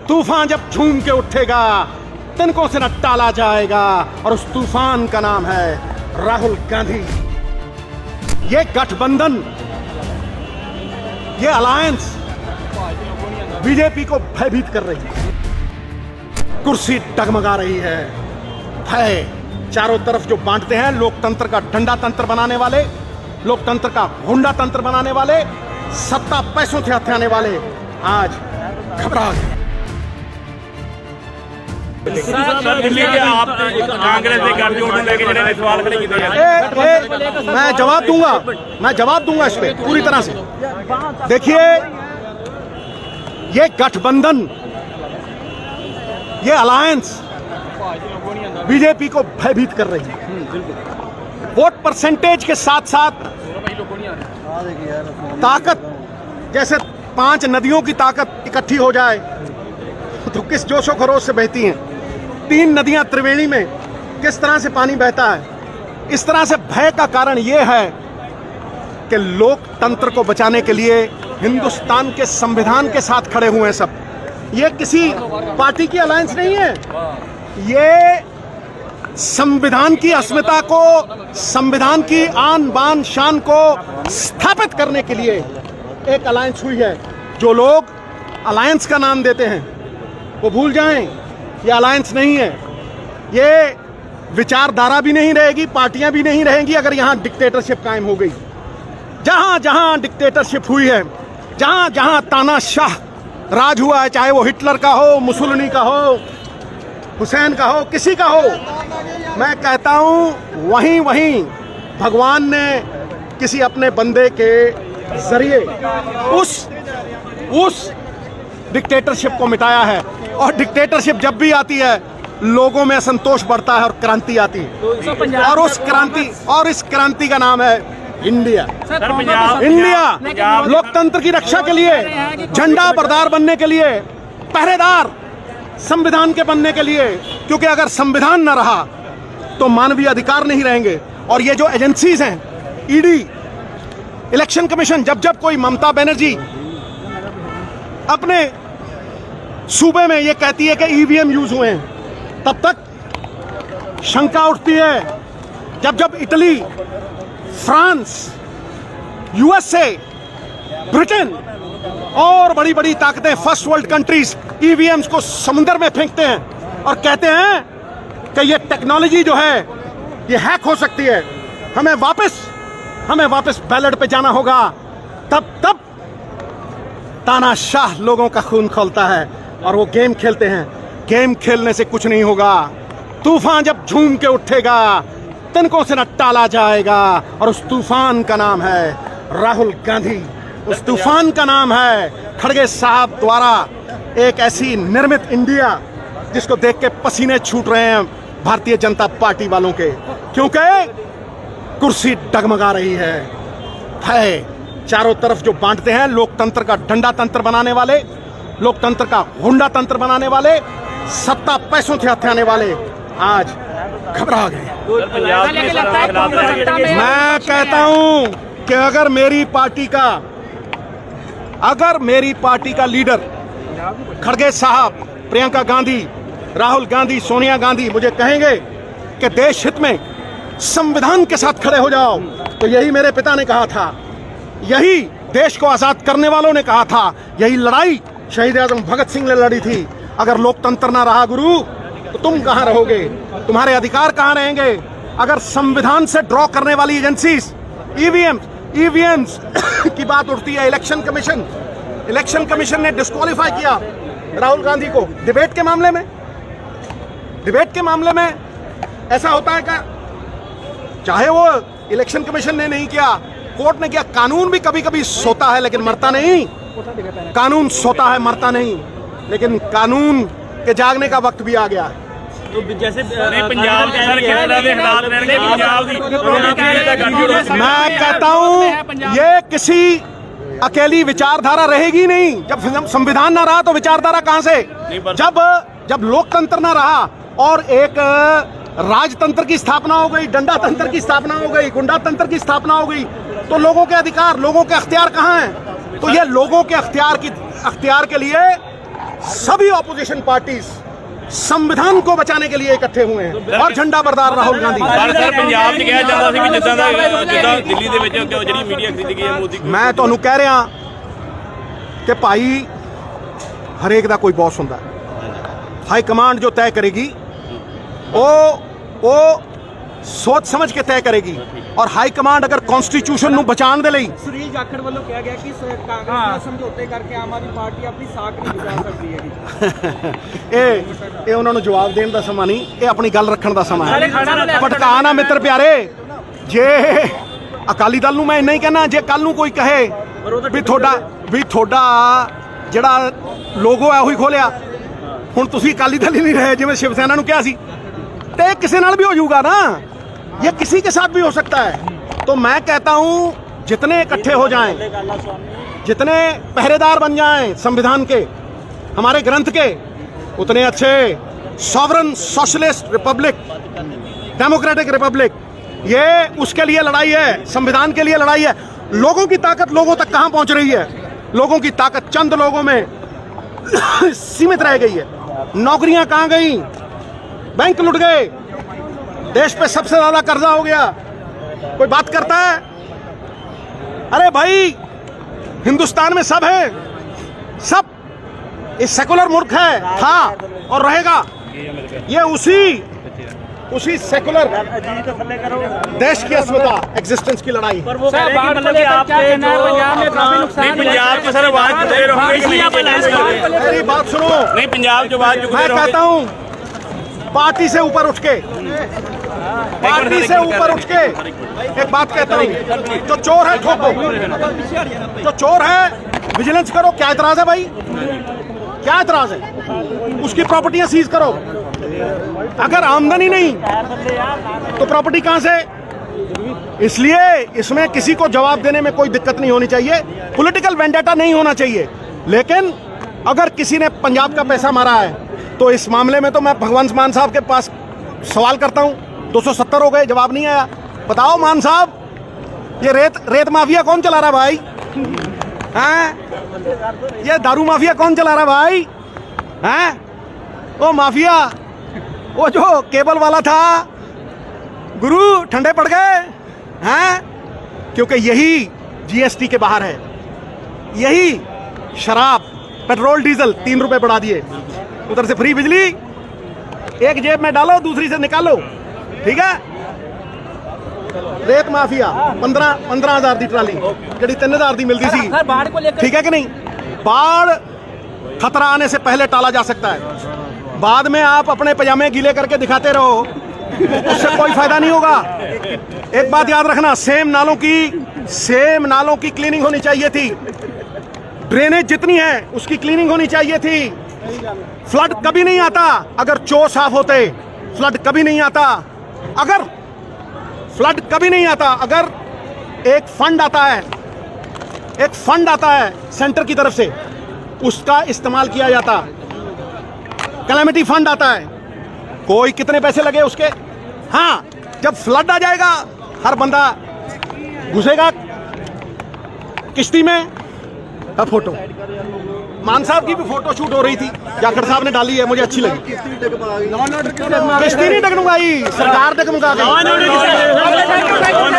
तूफान जब झूम के उठेगा तिनकों से न टाला जाएगा, और उस तूफान का नाम है राहुल गांधी। ये गठबंधन, ये अलायंस बीजेपी को भयभीत कर रही है। कुर्सी डगमगा रही है। भय चारों तरफ जो बांटते हैं, लोकतंत्र का डंडा तंत्र बनाने वाले, लोकतंत्र का हुंडा तंत्र बनाने वाले, सत्ता पैसों से हथियाने वाले आज घबरा गए। सर दिल्ली के आप कांग्रेस के गठजोड़ लेके जिन्होंने सवाल खड़े किए, मैं जवाब दूंगा इस पे पूरी तरह से। देखिए, ये गठबंधन, ये अलायंस बीजेपी को भयभीत कर रही है। वोट परसेंटेज के साथ साथ ताकत, जैसे 5 नदियों की ताकत इकट्ठी हो जाए तो किस जोशो खरोश से बहती हैं। 3 नदियां त्रिवेणी में किस तरह से पानी बहता है। इस तरह से भय का कारण यह है कि लोकतंत्र को बचाने के लिए हिंदुस्तान के संविधान के साथ खड़े हुए हैं सब। ये किसी पार्टी की अलायंस नहीं है, ये संविधान की अस्मिता को, संविधान की आन बान शान को स्थापित करने के लिए एक अलायंस हुई है। जो लोग अलायंस का नाम देते हैं वो भूल जाएं, ये अलायंस नहीं है। ये विचारधारा भी नहीं रहेगी, पार्टियां भी नहीं रहेंगी अगर यहां डिक्टेटरशिप कायम हो गई। जहां जहां डिक्टेटरशिप हुई है, जहां जहां तानाशाह राज हुआ है, चाहे वो हिटलर का हो, मुसोलिनी का हो, हुसैन का हो, किसी का हो, मैं कहता हूं वहीं वहीं भगवान ने किसी अपने बंदे के जरिए उस डिक्टेटरशिप को मिटाया है। और डिक्टेटरशिप जब भी आती है लोगों में असंतोष बढ़ता है और क्रांति आती है, और इस क्रांति का नाम है इंडिया। इंडिया लोकतंत्र की रक्षा के लिए, झंडा बरदार बनने के लिए, पहरेदार संविधान के बनने के लिए, क्योंकि अगर संविधान न रहा तो मानवीय अधिकार नहीं रहेंगे। और ये जो एजेंसीज हैं, ईडी, इलेक्शन कमीशन, जब जब कोई ममता बनर्जी अपने सूबे में ये कहती है कि ईवीएम यूज हुए हैं, तब तक शंका उठती है। जब जब इटली, फ्रांस, यूएसए, ब्रिटेन और बड़ी बड़ी ताकतें, फर्स्ट वर्ल्ड कंट्रीज ईवीएम्स को समुद्र में फेंकते हैं और कहते हैं कि ये टेक्नोलॉजी जो है ये हैक हो सकती है, हमें वापस बैलेट पे जाना होगा, तब तानाशाह लोगों का खून खौलता है और वो गेम खेलते हैं। गेम खेलने से कुछ नहीं होगा। तूफान जब झूम के उठेगा तिनकों से न टाला जाएगा, और उस तूफान का नाम है राहुल गांधी। उस तूफान का नाम है खड़गे साहब द्वारा एक ऐसी निर्मित इंडिया जिसको देख के पसीने छूट रहे हैं भारतीय जनता पार्टी वालों के, क्योंकि कुर्सी डगमगा रही है। भय चारों तरफ जो बांटते हैं, लोकतंत्र का डंडा तंत्र बनाने वाले, लोकतंत्र का हुंडा तंत्र बनाने वाले, सत्ता पैसों से हथियाने वाले आज घबरा गए। मैं कहता हूं कि अगर मेरी पार्टी का लीडर खड़गे साहब, प्रियंका गांधी, राहुल गांधी, सोनिया गांधी मुझे कहेंगे कि देश हित में संविधान के साथ खड़े हो जाओ, तो यही मेरे पिता ने कहा था, यही देश को आजाद करने वालों ने कहा था, यही लड़ाई शहीद आजम भगत सिंह ने लड़ी थी। अगर लोकतंत्र ना रहा गुरु, तो तुम कहां रहोगे, तुम्हारे अधिकार कहां रहेंगे। अगर संविधान से ड्रॉ करने वाली एजेंसीज, ईवीएम्स की बात उठती है, इलेक्शन कमीशन ने डिस्क्वालीफाई किया राहुल गांधी को डिबेट के मामले में ऐसा होता है क्या? चाहे वो इलेक्शन कमीशन ने नहीं किया, कोर्ट ने किया, कानून भी कभी कभी सोता है लेकिन मरता नहीं। कानून सोता है, मरता नहीं, लेकिन कानून के जागने का वक्त भी आ गया है। तो जैसे पंजाब मैं कहता हूं ये किसी अकेली विचारधारा रहेगी नहीं। जब संविधान ना रहा तो विचारधारा कहां से? जब लोकतंत्र ना रहा और एक राजतंत्र की स्थापना हो गई, डंडा तंत्र की स्थापना हो गई, गुंडा तंत्र की स्थापना हो गई, तो लोगों के अधिकार, लोगों के अख्तियार कहाँ हैं? तो ये लोगों के अख्तियार के लिए सभी ऑपोजिशन पार्टीज संविधान को बचाने के लिए इकट्ठे हुए हैं और झंडा बरदार राहुल गांधी। ਪਰ ਸਰ ਪੰਜਾਬ 'ਚ ਕਿਹਾ ਜਾਂਦਾ ਸੀ ਵੀ ਜਿੱਦਾਂ ਦਿੱਲੀ ਦੇ ਵਿੱਚ ਜਿਹੜੀ ਮੀਡੀਆ ਖਰੀਦੀ ਗਈ ਹੈ ਮੋਦੀ मैं ਤੁਹਾਨੂੰ ਕਹਿ ਰਿਹਾ ਕਿ ਭਾਈ ਹਰੇਕ ਦਾ ਕੋਈ ਬੌਸ ਹੁੰਦਾ ਹੈ। हाई कमांड जो तय करेगी वो सोच समझ के तय करेगी और हाई कमांड अगर कॉन्स्टिट्यूशन ਨੂੰ ਬਚਾਉਣ ਦੇ ਲਈ ਸੁਨੀਲ ਜਾਖੜ ਵੱਲੋਂ ਕਿਹਾ ਗਿਆ ਕਿ ਕਾਂਗਰਸ ਨਾਲ ਸਮਝੌਤੇ ਕਰਕੇ ਆਮ ਆਦਮੀ ਪਾਰਟੀ ਆਪਣੀ ਸਾਖ ਨਹੀਂ ਬਚਾ ਸਕਦੀ ਹੈਗੀ। ਇਹ ਉਹਨਾਂ ਨੂੰ ਜਵਾਬ ਦੇਣ ਦਾ ਸਮਾਂ ਨਹੀਂ, ਇਹ ਆਪਣੀ ਗੱਲ ਰੱਖਣ ਦਾ ਸਮਾਂ ਹੈ। ਭਟਕਾ ਨਾ ਮਿੱਤਰ ਪਿਆਰੇ, ਜੇ ਅਕਾਲੀ ਦਲ ਨੂੰ ਮੈਂ ਇੰਨਾ ਹੀ ਕਹਿਣਾ, ਜੇ ਕੱਲ ਨੂੰ ਕੋਈ ਕਹੇ ਵੀ ਤੁਹਾਡਾ ਜਿਹੜਾ ਲੋਗੋ ਹੈ ਉਹੀ ਖੋਲਿਆ, ਹੁਣ ਤੁਸੀਂ ਅਕਾਲੀ ਦਲ ਹੀ ਨਹੀਂ ਰਹੇ ਜਿਵੇਂ शिव सेना ਨੂੰ ਕਿਹਾ ਸੀ, ਤੇ ਕਿਸੇ ਨਾਲ भी हो जाऊगा ना, ये किसी के साथ भी हो सकता है। तो मैं कहता हूं जितने इकट्ठे हो जाएं, जितने पहरेदार बन जाएं संविधान के, हमारे ग्रंथ के, उतने अच्छे। Sovereign socialist Republic, democratic Republic, ये उसके लिए लड़ाई है, संविधान के लिए लड़ाई है। लोगों की ताकत लोगों तक कहां पहुंच रही है? लोगों की ताकत चंद लोगों में सीमित रह गई है। नौकरियां कहां गई? बैंक लुट गए, देश पे सबसे ज्यादा कर्जा हो गया। कोई बात करता है? अरे भाई, हिंदुस्तान में सब है, सब। इस सेकुलर मुल्क है, था और रहेगा। ये उसी सेकुलर देश की अस्मिता, एग्जिस्टेंस की लड़ाई। पंजाब 'ਚ सर आवाज चुकते रहोगे? मेरी बात सुनो, नहीं पंजाब 'ਚ आवाज चुकते मैं रहोगे? कहता हूं पार्टी से ऊपर उठ के एक बात कहता हूं, जो चोर है ठोको, जो चोर है विजिलेंस करो। क्या एतराज है भाई? क्या एतराज है? उसकी प्रॉपर्टियां सीज करो। अगर आमदनी नहीं तो प्रॉपर्टी कहां से? इसलिए इसमें किसी को जवाब देने में कोई दिक्कत नहीं होनी चाहिए, पॉलिटिकल वेंडेटा नहीं होना चाहिए। लेकिन अगर किसी ने पंजाब का पैसा मारा है तो इस मामले में तो मैं भगवंत मान साहब के पास सवाल करता हूं। 270 हो गए, जवाब नहीं आया। बताओ मान साहब, ये रेत माफिया कौन चला रहा भाई? हैं? ये दारू माफिया कौन चला रहा भाई? हैं? वो माफिया, वो जो केबल वाला था, गुरु ठंडे पड़ गए हैं, क्योंकि यही जीएसटी के बाहर है। यही शराब, पेट्रोल, डीजल 3 रुपए बढ़ा दिए, उधर से फ्री बिजली, एक जेब में डालो दूसरी से निकालो। ठीक है? रेत माफिया 15,000 दी ट्राली, जी 3,000 दी मिलती सी। ठीक है कि नहीं? बाढ़ खतरा आने से पहले टाला जा सकता है। बाद में आप अपने पजामे गीले करके दिखाते रहो, उससे कोई फायदा नहीं होगा। एक बात याद रखना, सेम नालों की क्लीनिंग होनी चाहिए थी। ड्रेनेज जितनी है उसकी क्लीनिंग होनी चाहिए थी। फ्लड कभी नहीं आता अगर चो साफ होते। फ्लड कभी नहीं आता अगर एक फंड आता है सेंटर की तरफ से, उसका इस्तेमाल किया जाता। कैलेमिटी फंड आता है, कोई कितने पैसे लगे उसके? हाँ, जब फ्लड आ जाएगा हर बंदा घुसेगा किश्ती में। अब फोटो मान साहब की भी फोटो शूट हो रही थी, जाखड़ साहब ने डाली है, मुझे अच्छी लगी। किश्ती नहीं डगमगाई, सरकार डगमगा गई।